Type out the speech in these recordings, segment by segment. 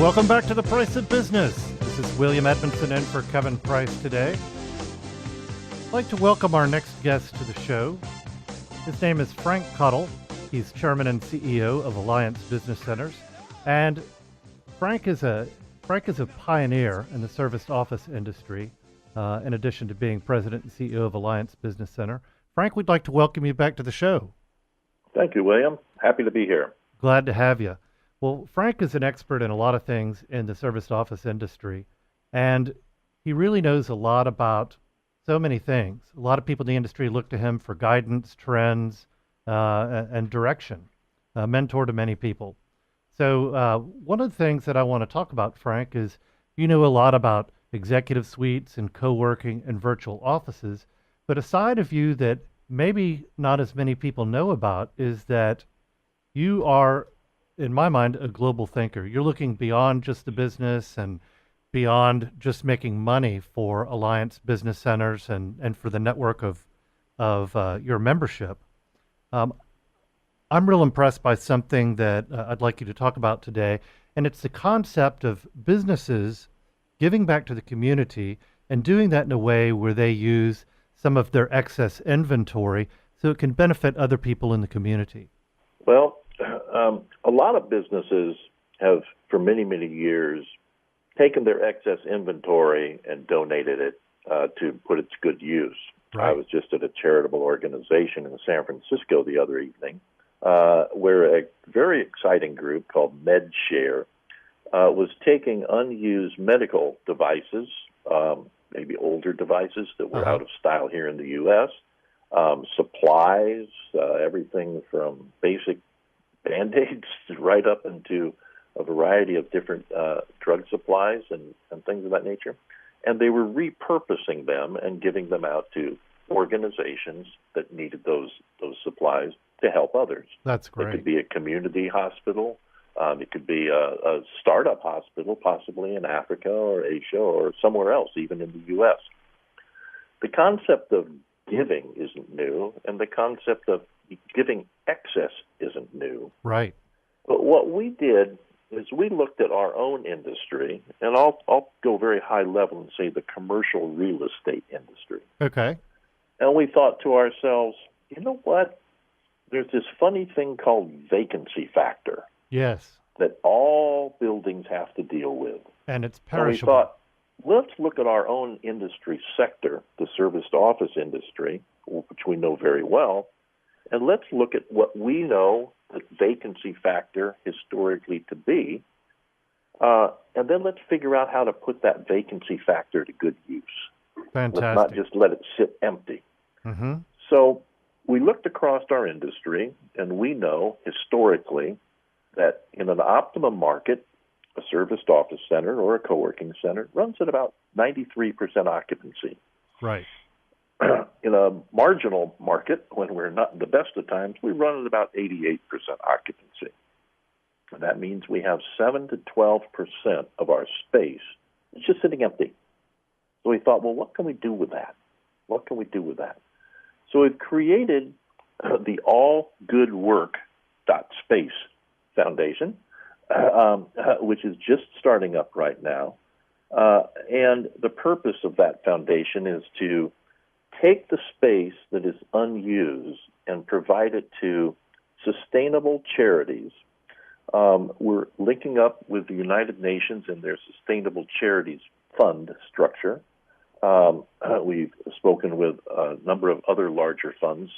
Welcome back to The Price of Business. This is William Edmondson in for Kevin Price today. I'd like to welcome our next guest to the show. His name is Frank Cottle. He's chairman and CEO of Alliance Business Centers. And Frank is a pioneer in the service office industry, in addition to being president and CEO of Alliance Business Center. Frank, we'd like to welcome you back to the show. Thank you, William. Happy to be here. Glad to have you. Well, Frank is an expert in a lot of things in the service office industry, and he really knows a lot about so many things. A lot of people in the industry look to him for guidance, trends, and direction, mentor to many people. So one of the things that I want to talk about, Frank, is you know a lot about executive suites and co-working and virtual offices, but a side of you that maybe not as many people know about is that you are, in my mind, a global thinker. You're looking beyond just the business and beyond just making money for Alliance Business Centers and for the network of your membership. I'm real impressed by something that I'd like you to talk about today, and it's the concept of businesses giving back to the community and doing that in a way where they use some of their excess inventory so it can benefit other people in the community. Well, a lot of businesses have, for many, many years, taken their excess inventory and donated it to put it to good use. Right. I was just at a charitable organization in San Francisco the other evening, where a very exciting group called MedShare was taking unused medical devices, maybe older devices that were out of style here in the U.S., supplies, everything from basic Band-Aids right up into a variety of different drug supplies and things of that nature. And they were repurposing them and giving them out to organizations that needed those supplies to help others. That's great. It could be a community hospital. It could be a startup hospital, possibly in Africa or Asia or somewhere else, even in the U.S. The concept of giving isn't new, and the concept of giving excess isn't new. Right. But what we did is we looked at our own industry, and I'll go very high level and say the commercial real estate industry. Okay. And we thought to ourselves, you know what? There's this funny thing called vacancy factor. Yes. That all buildings have to deal with. And it's perishable. And we thought, let's look at our own industry sector, the serviced office industry, which we know very well, and let's look at what we know the vacancy factor historically to be, and then let's figure out how to put that vacancy factor to good use. Fantastic. Let's not just let it sit empty. Mm-hmm. So we looked across our industry, and we know historically that in an optimum market, a serviced office center or a co-working center runs at about 93% occupancy. Right. In a marginal market, when we're not in the best of times, we run at about 88% occupancy. And that means we have 7 to 12% of our space is just sitting empty. So we thought, well, what can we do with that? What can we do with that? So we've created the All Good Work Space Foundation, which is just starting up right now. And the purpose of that foundation is to take the space that is unused and provide it to sustainable charities. We're linking up with the United Nations and their Sustainable Charities Fund structure. We've spoken with a number of other larger funds,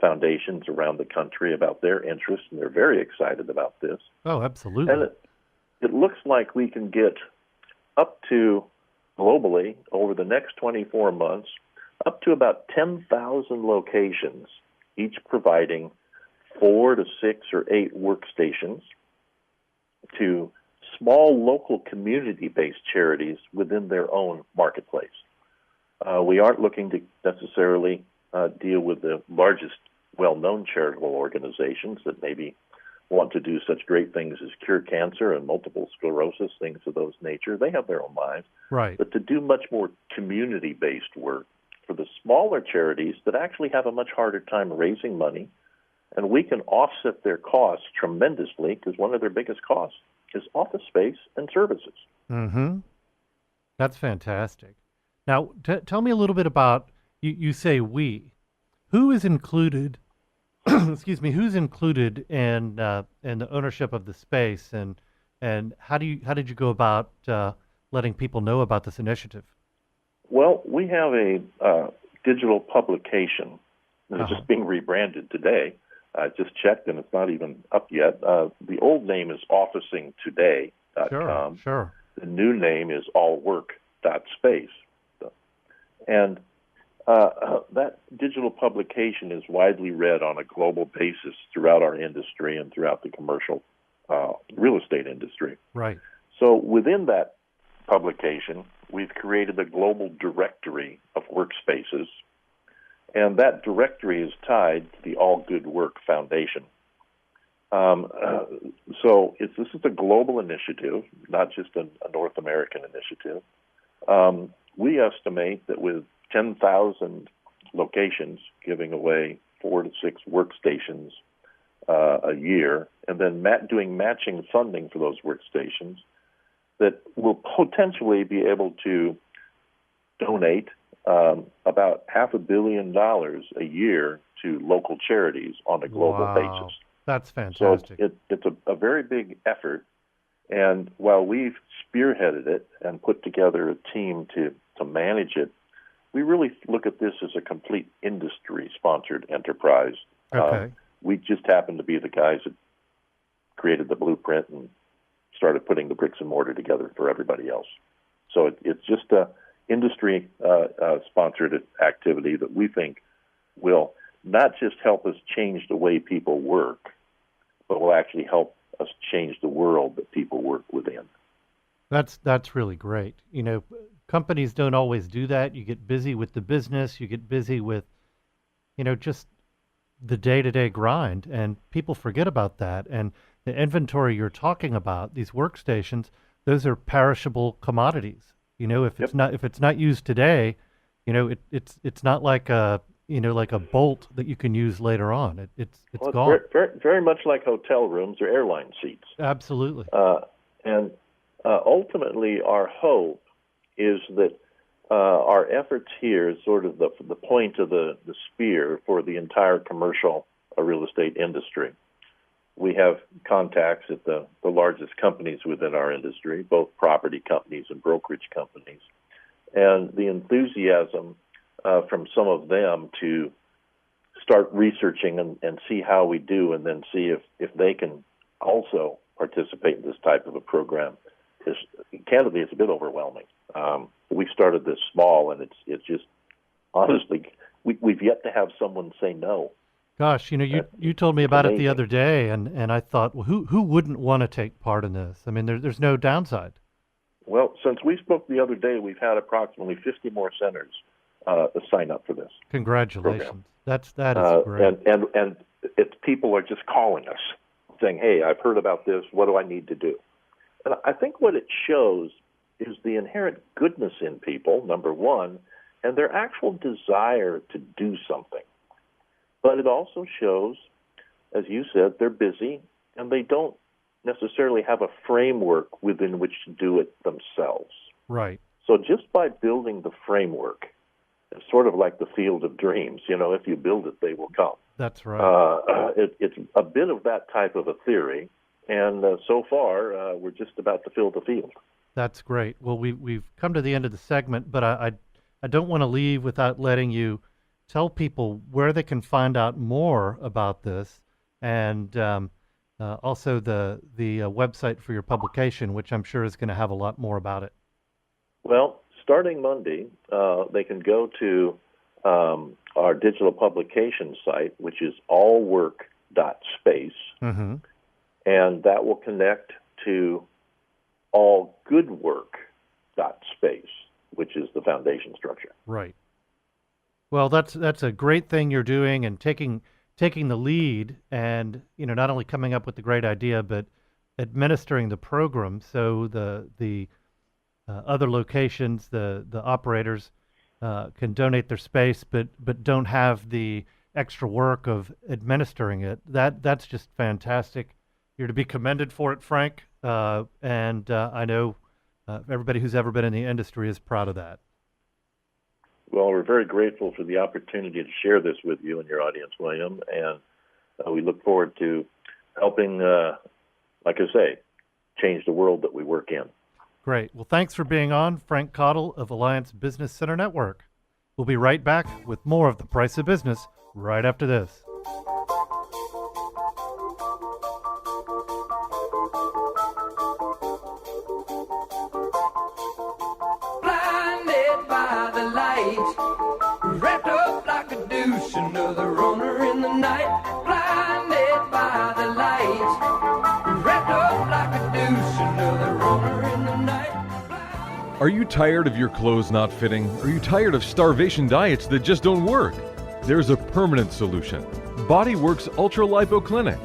foundations around the country about their interest, and they're very excited about this. Oh, absolutely. And it looks like we can get up to, globally, over the next 24 months, up to about 10,000 locations, each providing 4 to 6 or 8 workstations to small local community-based charities within their own marketplace. We aren't looking to necessarily deal with the largest well-known charitable organizations that maybe want to do such great things as cure cancer and multiple sclerosis, things of those nature. They have their own lives. Right. But to do much more community-based work for the smaller charities that actually have a much harder time raising money, and we can offset their costs tremendously because one of their biggest costs is office space and services. Mm-hmm. That's fantastic. Now, tell me a little bit about you say we. Who is included? Excuse me. Who's included in the ownership of the space, and how did you go about letting people know about this initiative? Well, we have a digital publication that is Uh-huh. just being rebranded today. I just checked, and it's not even up yet. The old name is Sure, officingtoday.com. sure. The new name is allwork.space. And that digital publication is widely read on a global basis throughout our industry and throughout the commercial real estate industry. Right. So within that publication, we've created a global directory of workspaces, and that directory is tied to the All Good Work Foundation. Um, uh, this is a global initiative, not just a North American initiative. We estimate that with 10,000 locations giving away 4 to 6 workstations a year, and then doing matching funding for those workstations, that we'll potentially be able to donate about $500 million a year to local charities on a global Wow. basis. That's So fantastic. it's a very big effort. And while we've spearheaded it and put together a team to manage it, we really look at this as a complete industry-sponsored enterprise. Okay. We just happen to be the guys that created the blueprint and started putting the bricks and mortar together for everybody else. So it's just a industry sponsored activity that we think will not just help us change the way people work, but will actually help us change the world that people work within. That's really great. You know, companies don't always do that. You get busy with the business, you get busy with, just the day-to-day grind, and people forget about that. And the inventory you're talking about, these workstations, those are perishable commodities. Yep. If it's not used today, it's not like a bolt that you can use later on. It's Well, it's very, gone. very, very much like hotel rooms or airline seats. Absolutely. And ultimately, our hope is that our efforts here is sort of the point of the spear for the entire commercial real estate industry. We have contacts at the largest companies within our industry, both property companies and brokerage companies. And the enthusiasm from some of them to start researching and see how we do, and then see if they can also participate in this type of a program is, candidly, it's a bit overwhelming. We started this small, and it's just, honestly, we've yet to have someone say no. Gosh, you told me It's about it the amazing. other day, and I thought, well, who wouldn't want to take part in this? I mean, there's no downside. Well, since we spoke the other day, we've had approximately 50 more centers sign up for this program. Congratulations. That is great. And it's people are just calling us saying, "Hey, I've heard about this. What do I need to do?" And I think what it shows is the inherent goodness in people, number one, and their actual desire to do something. But it also shows, as you said, they're busy and they don't necessarily have a framework within which to do it themselves. Right. So just by building the framework, it's sort of like the field of dreams. If you build it, they will come. That's right. It's a bit of that type of a theory, and so far we're just about to fill the field. That's great. Well, we've come to the end of the segment, but I don't want to leave without letting you tell people where they can find out more about this, and also the website for your publication, which I'm sure is going to have a lot more about it. Well, starting Monday, they can go to our digital publication site, which is allwork.space, Mm-hmm. and that will connect to allgoodwork.space, which is the foundation structure. Right. Well, that's a great thing you're doing, and taking the lead, and not only coming up with the great idea, but administering the program so the other locations, the operators can donate their space, but don't have the extra work of administering it. That's just fantastic. You're to be commended for it, Frank. and I know everybody who's ever been in the industry is proud of that. Well, we're very grateful for the opportunity to share this with you and your audience, William, and we look forward to helping, like I say, change the world that we work in. Great. Well, thanks for being on, Frank Cottle of Alliance Business Center Network. We'll be right back with more of The Price of Business right after this. Blinded by the light, wrapped up like a douche, another runner in the night. Blinded by the light, wrapped up like a douche, another runner in the night. Are you tired of your clothes not fitting? Are you tired of starvation diets that just don't work? There's a permanent solution. BodyWorks Ultra Lipo Clinic.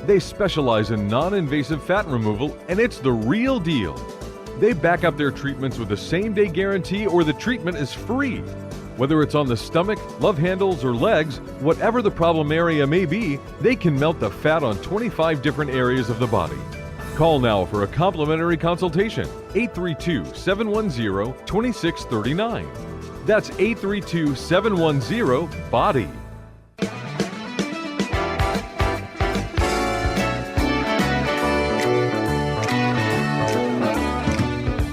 They specialize in non-invasive fat removal, and it's the real deal. They back up their treatments with a same-day guarantee, or the treatment is free. Whether it's on the stomach, love handles, or legs, whatever the problem area may be, they can melt the fat on 25 different areas of the body. Call now for a complimentary consultation, 832-710-2639. That's 832-710-BODY.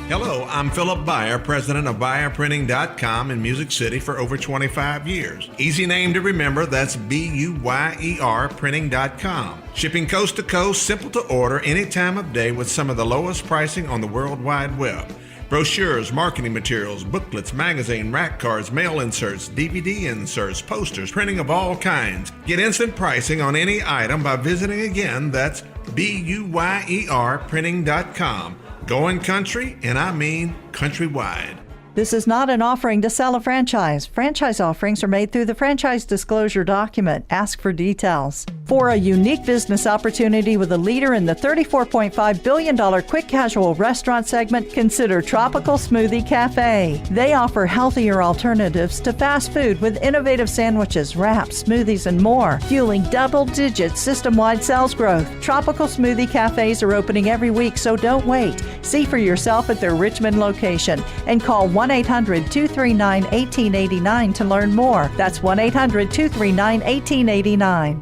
Hello, I'm Philip Byer, president of BuyerPrinting.com in Music City for over 25 years. Easy name to remember, that's BUYER Printing.com. Shipping coast to coast, simple to order, any time of day with some of the lowest pricing on the World Wide Web. Brochures, marketing materials, booklets, magazine, rack cards, mail inserts, DVD inserts, posters, printing of all kinds. Get instant pricing on any item by visiting again, that's BUYER Printing.com. Going country, and I mean countrywide. This is not an offering to sell a franchise. Franchise offerings are made through the franchise disclosure document. Ask for details. For a unique business opportunity with a leader in the $34.5 billion quick casual restaurant segment, consider Tropical Smoothie Cafe. They offer healthier alternatives to fast food with innovative sandwiches, wraps, smoothies, and more, fueling double-digit system-wide sales growth. Tropical Smoothie Cafes are opening every week, so don't wait. See for yourself at their Richmond location and call 1-800-239-1889 to learn more. That's 1-800-239-1889.